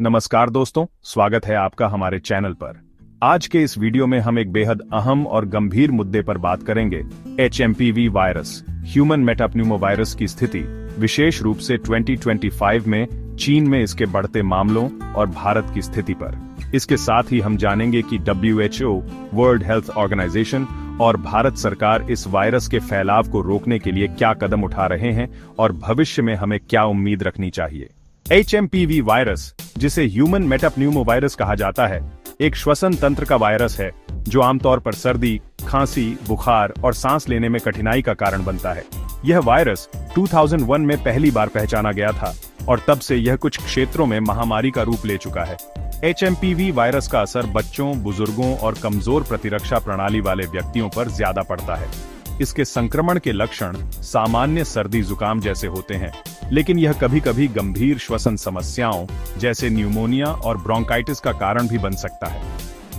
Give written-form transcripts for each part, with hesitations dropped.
नमस्कार दोस्तों, स्वागत है आपका हमारे चैनल पर। आज के इस वीडियो में हम एक बेहद अहम और गंभीर मुद्दे पर बात करेंगे। HMPV वायरस, ह्यूमन मेटाप्न्यूमोवायरस की स्थिति, विशेष रूप से 2025 में चीन में इसके बढ़ते मामलों और भारत की स्थिति पर। इसके साथ ही हम जानेंगे कि WHO, वर्ल्ड हेल्थ ऑर्गेनाइजेशन और भारत सरकार इस वायरस के फैलाव को रोकने के लिए क्या कदम उठा रहे हैं और भविष्य में हमें क्या उम्मीद रखनी चाहिए। HMPV वायरस, जिसे ह्यूमन मेटाप्न्यूमोवायरस कहा जाता है, एक श्वसन तंत्र का वायरस है जो आमतौर पर सर्दी, खांसी, बुखार और सांस लेने में कठिनाई का कारण बनता है। यह वायरस 2001 में पहली बार पहचाना गया था और तब से यह कुछ क्षेत्रों में महामारी का रूप ले चुका है। HMPV वायरस का असर बच्चों, बुजुर्गों और कमजोर प्रतिरक्षा प्रणाली वाले व्यक्तियों पर ज्यादा पड़ता है। इसके संक्रमण के लक्षण सामान्य सर्दी जुकाम जैसे होते हैं, लेकिन यह कभी-कभी गंभीर श्वसन समस्याओं जैसे न्यूमोनिया और ब्रोंकाइटिस का कारण भी बन सकता है।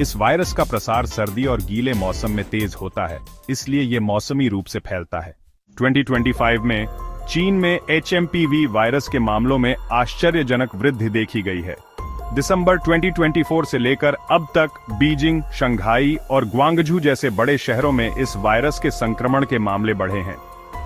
इस वायरस का प्रसार सर्दी और गीले मौसम में तेज होता है, इसलिए यह मौसमी रूप से फैलता है। 2025 में चीन में HMPV वायरस के मामलों में आश्चर्यजनक वृद्धि देखी गई है। दिसंबर 2024 से लेकर अब तक बीजिंग, शंघाई और ग्वांगझू जैसे बड़े शहरों में इस वायरस के संक्रमण के मामले बढ़े हैं।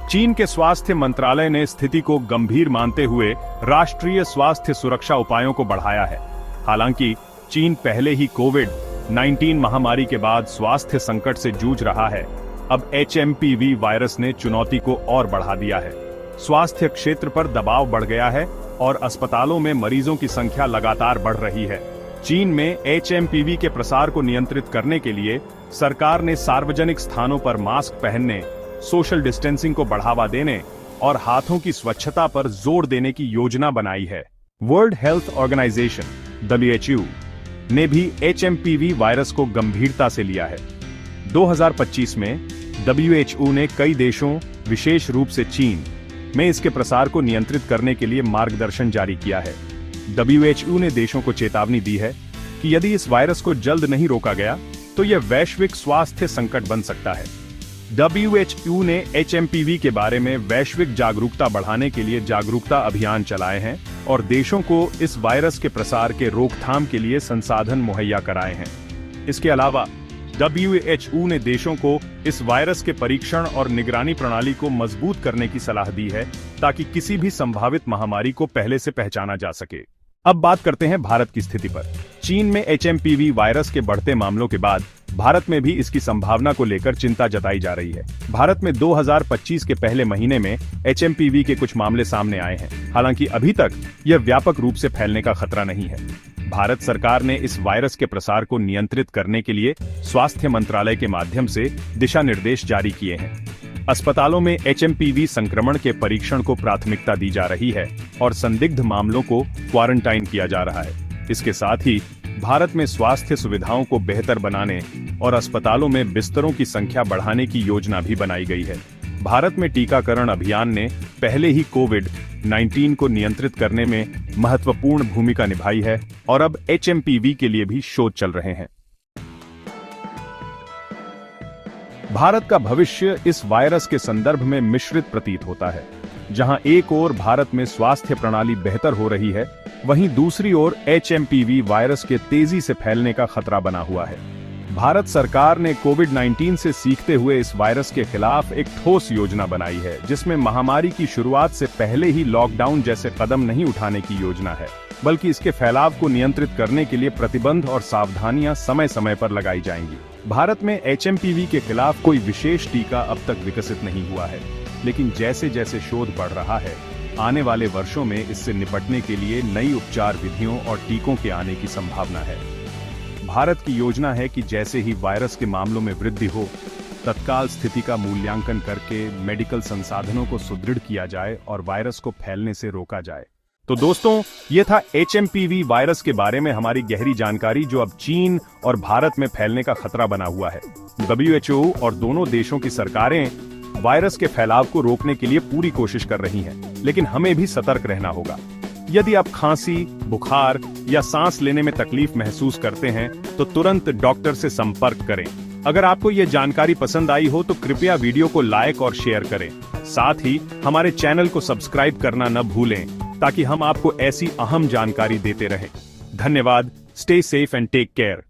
चीन के स्वास्थ्य मंत्रालय ने स्थिति को गंभीर मानते हुए राष्ट्रीय स्वास्थ्य सुरक्षा उपायों को बढ़ाया है। हालांकि चीन पहले ही कोविड-19 महामारी के बाद स्वास्थ्य संकट से जूझ रहा है, अब HMPV वायरस ने चुनौती को और बढ़ा दिया है। स्वास्थ्य क्षेत्र पर दबाव बढ़ गया है और अस्पतालों में मरीजों की संख्या लगातार बढ़ रही है। चीन में HMPV के प्रसार को नियंत्रित करने के लिए सरकार ने सार्वजनिक स्थानों पर मास्क पहनने, सोशल डिस्टेंसिंग को बढ़ावा देने और हाथों की स्वच्छता पर जोर देने की योजना बनाई है। वर्ल्ड हेल्थ ऑर्गेनाइजेशन WHO ने भी HMPV वायरस को गंभीरता से लिया है। 2025 में WHO ने कई देशों, विशेष रूप से चीन में इसके प्रसार को नियंत्रित करने के लिए मार्गदर्शन जारी किया है। WHO ने देशों को चेतावनी दी है कि यदि इस वायरस को जल्द नहीं रोका गया तो यह वैश्विक स्वास्थ्य संकट बन सकता है। WHO ने HMPV के बारे में वैश्विक जागरूकता बढ़ाने के लिए जागरूकता अभियान चलाए हैं और देशों को इस वायरस के प्रसार के रोकथाम के लिए संसाधन मुहैया कराए हैं। इसके अलावा WHO ने देशों को इस वायरस के परीक्षण और निगरानी प्रणाली को मजबूत करने की सलाह दी है ताकि किसी भी संभावित महामारी को पहले से पहचाना जा सके। अब बात करते हैं भारत की स्थिति पर। चीन में HMPV वायरस के बढ़ते मामलों के बाद भारत में भी इसकी संभावना को लेकर चिंता जताई जा रही है। भारत में 2025 के पहले महीने में HMPV के कुछ मामले सामने आए हैं। हालांकि अभी तक यह व्यापक रूप से फैलने का खतरा नहीं है। भारत सरकार ने इस वायरस के प्रसार को नियंत्रित करने के लिए स्वास्थ्य मंत्रालय के माध्यम से दिशा निर्देश जारी किए हैं। अस्पतालों में HMPV संक्रमण के परीक्षण को प्राथमिकता दी जा रही है और संदिग्ध मामलों को क्वारंटाइन किया जा रहा है। इसके साथ ही भारत में स्वास्थ्य सुविधाओं को बेहतर बनाने और अस्पतालों में बिस्तरों की संख्या बढ़ाने की योजना भी बनाई गई है। भारत में टीकाकरण अभियान ने पहले ही कोविड-19 को नियंत्रित करने में महत्वपूर्ण भूमिका निभाई है और अब HMPV के लिए भी शोध चल रहे हैं। भारत का भविष्य इस वायरस के संदर्भ में मिश्रित प्रतीत होता है। जहां एक ओर भारत में स्वास्थ्य प्रणाली बेहतर हो रही है, वहीं दूसरी ओर HMPV वायरस के तेजी से फैलने का खतरा बना हुआ है। भारत सरकार ने कोविड-19 से सीखते हुए इस वायरस के खिलाफ एक ठोस योजना बनाई है, जिसमें महामारी की शुरुआत से पहले ही लॉकडाउन जैसे कदम नहीं उठाने की योजना है, बल्कि इसके फैलाव को नियंत्रित करने के लिए प्रतिबंध और सावधानियां समय समय पर लगाई जाएंगी। भारत में HMPV के खिलाफ कोई विशेष टीका अब तक विकसित नहीं हुआ है, लेकिन जैसे जैसे शोध बढ़ रहा है, आने वाले वर्षों में इससे निपटने के लिए नई उपचार विधियों और टीकों के आने की संभावना है। भारत की योजना है कि जैसे ही वायरस के मामलों में वृद्धि हो, तत्काल स्थिति का मूल्यांकन करके मेडिकल संसाधनों को सुदृढ़ किया जाए और वायरस को फैलने से रोका जाए। तो दोस्तों, ये था HMPV वायरस के बारे में हमारी गहरी जानकारी, जो अब चीन और भारत में फैलने का खतरा बना हुआ है। WHO और दोनों देशों की सरकारें वायरस के फैलाव को रोकने के लिए पूरी कोशिश कर रही हैं, लेकिन हमें भी सतर्क रहना होगा। यदि आप खांसी, बुखार या सांस लेने में तकलीफ महसूस करते हैं तो तुरंत डॉक्टर से संपर्क करें। अगर आपको यह जानकारी पसंद आई हो तो कृपया वीडियो को लाइक और शेयर करें। साथ ही हमारे चैनल को सब्सक्राइब करना न भूलें ताकि हम आपको ऐसी अहम जानकारी देते रहें। धन्यवाद, stay safe and take care.